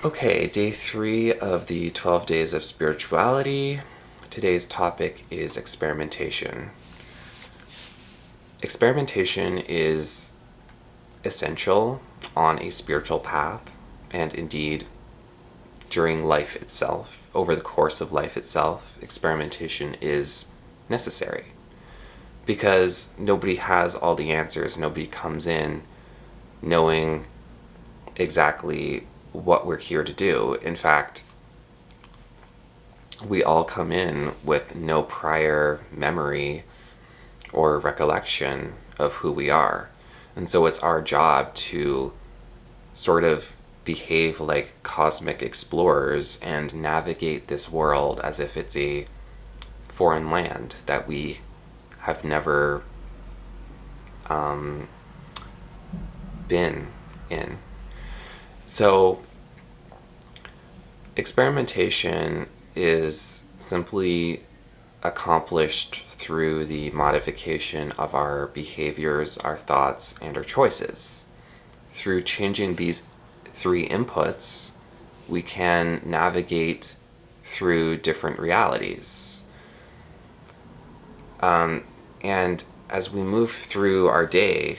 Okay, day 3 of the 12 days of spirituality. Today's topic is experimentation. Experimentation is essential on a spiritual path, and indeed during life itself, over the course of life itself, experimentation is necessary. Because nobody has all the answers, nobody comes in knowing exactly what we're here to do. In fact, we all come in with no prior memory or recollection of who we are. And so it's our job to sort of behave like cosmic explorers and navigate this world as if it's a foreign land that we have never been in. So experimentation is simply accomplished through the modification of our behaviors, our thoughts, and our choices. Through changing these 3 inputs, we can navigate through different realities. And as we move through our day,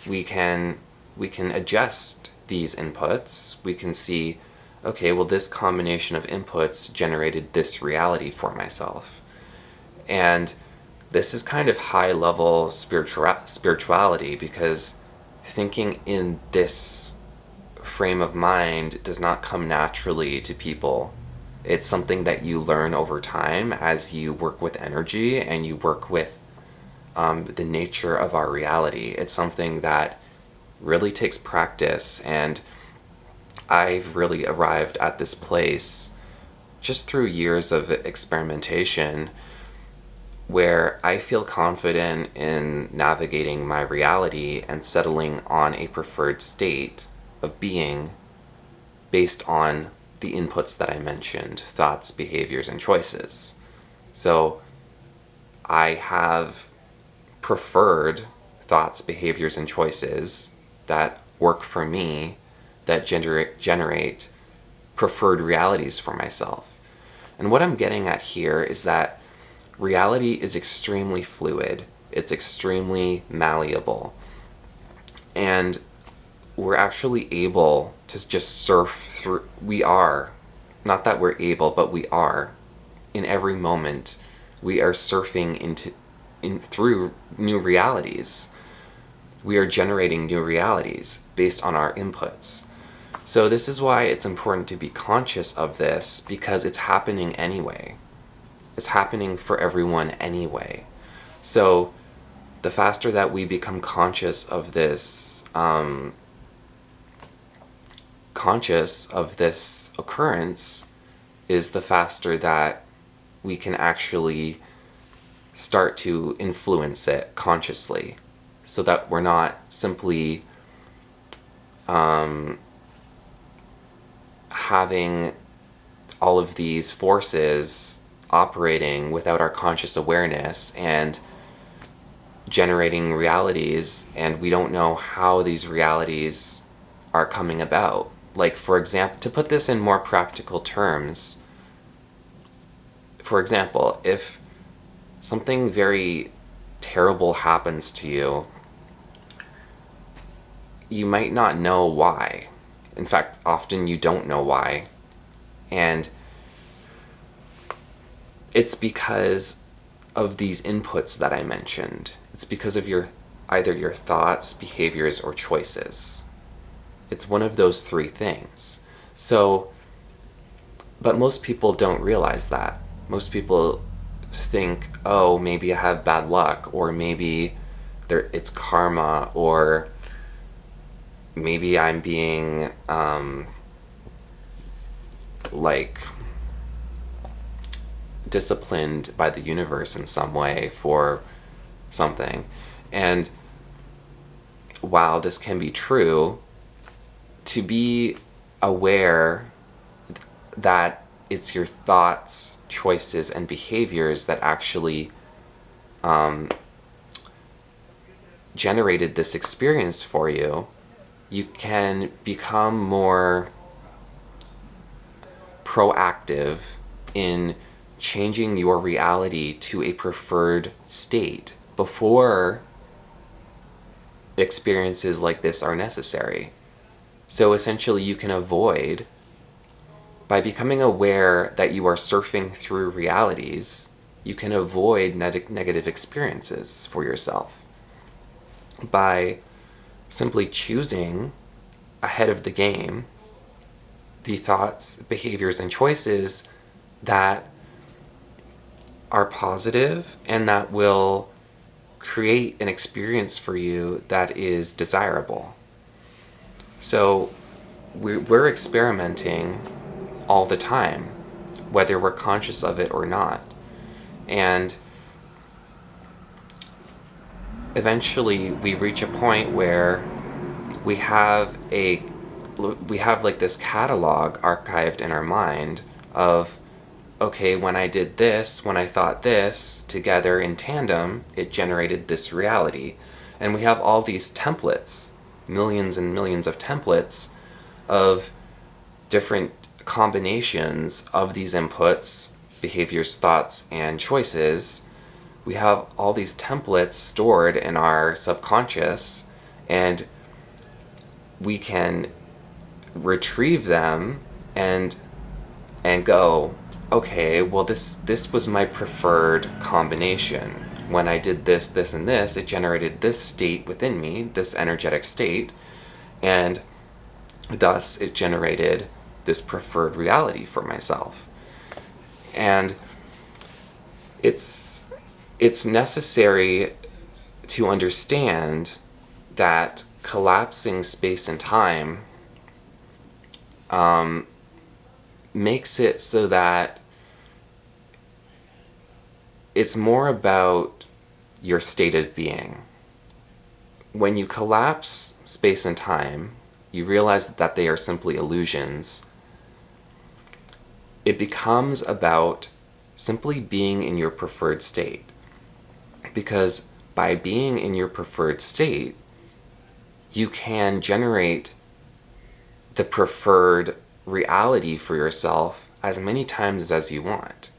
we can adjust these inputs. We can see, okay, well, this combination of inputs generated this reality for myself. And this is kind of high-level spirituality, because thinking in this frame of mind does not come naturally to people. It's something that you learn over time as you work with energy and you work with the nature of our reality. It's something that really takes practice, and I've really arrived at this place just through years of experimentation where I feel confident in navigating my reality and settling on a preferred state of being based on the inputs that I mentioned: thoughts, behaviors, and choices. So I have preferred thoughts, behaviors, and choices that work for me, that generate preferred realities for myself. And what I'm getting at here is that reality is extremely fluid. It's extremely malleable. And we're actually able to just surf through. We are. Not that we're able, but we are. In every moment, we are surfing through new realities. We are generating new realities based on our inputs. So this is why it's important to be conscious of this, because it's happening anyway. It's happening for everyone anyway. So the faster that we become conscious of this occurrence, is the faster that we can actually start to influence it consciously, so that we're not simply having all of these forces operating without our conscious awareness and generating realities, and we don't know how these realities are coming about. Like, for example, to put this in more practical terms, for example, if something very terrible happens to you, you might not know why. In fact, often you don't know why. And it's because of these inputs that I mentioned. It's because of either your thoughts, behaviors, or choices. It's one of those 3 things. So, but most people don't realize that. Most people think, oh, maybe I have bad luck, or maybe it's karma, or maybe I'm being disciplined by the universe in some way for something. And while this can be true, to be aware that it's your thoughts, choices, and behaviors that actually generated this experience for you, you can become more proactive in changing your reality to a preferred state before experiences like this are necessary. So essentially you can avoid, by becoming aware that you are surfing through realities, you can avoid negative experiences for yourself by simply choosing ahead of the game the thoughts, behaviors, and choices that are positive and that will create an experience for you that is desirable. So we're experimenting all the time, whether we're conscious of it or not. And eventually we reach a point where we have like this catalog archived in our mind of, okay, when I did this, when I thought this, together in tandem, it generated this reality. And we have all these templates, millions and millions of templates of different combinations of these inputs, behaviors, thoughts, and choices. We have all these templates stored in our subconscious, and we can retrieve them and go, okay, well this was my preferred combination. When I did this, this, and this, it generated this state within me, this energetic state, and thus it generated this preferred reality for myself. And it's necessary to understand that collapsing space and time makes it so that it's more about your state of being. When you collapse space and time, you realize that they are simply illusions. It becomes about simply being in your preferred state. Because by being in your preferred state, you can generate the preferred reality for yourself as many times as you want.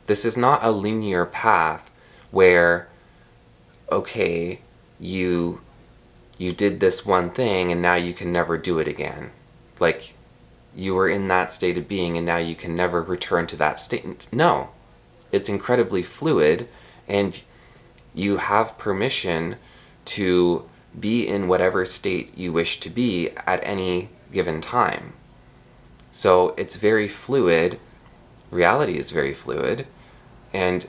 This is not a linear path where, okay, you did this one thing and now you can never do it again. Like, you were in that state of being and now you can never return to that state. No, it's incredibly fluid, and you have permission to be in whatever state you wish to be at any given time. So it's very fluid, reality is very fluid, and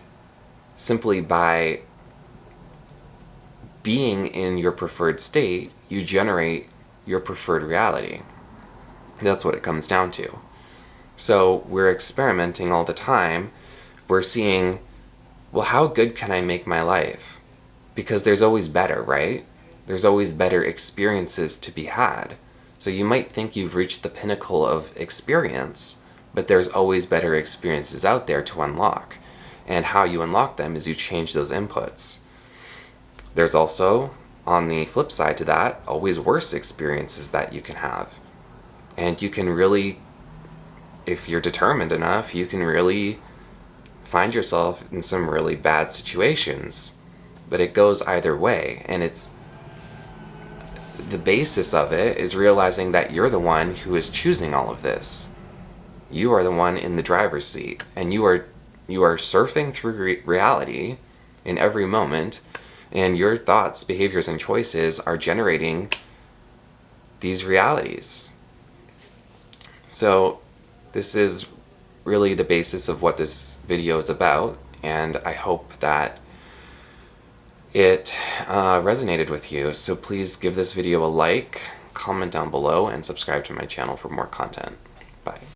simply by being in your preferred state, you generate your preferred reality. That's what it comes down to. So we're experimenting all the time. We're seeing, well, how good can I make my life? Because there's always better, right? There's always better experiences to be had. So you might think you've reached the pinnacle of experience, but there's always better experiences out there to unlock. And how you unlock them is you change those inputs. There's also, on the flip side to that, always worse experiences that you can have. And you can really, if you're determined enough, you can really find yourself in some really bad situations. But it goes either way, and it's the basis of it is realizing that you're the one who is choosing all of this. You are the one in the driver's seat, and you are surfing through reality in every moment, and your thoughts, behaviors, and choices are generating these realities. So this is really the basis of what this video is about, and I hope that it resonated with you. So please give this video a like, comment down below, and subscribe to my channel for more content. Bye.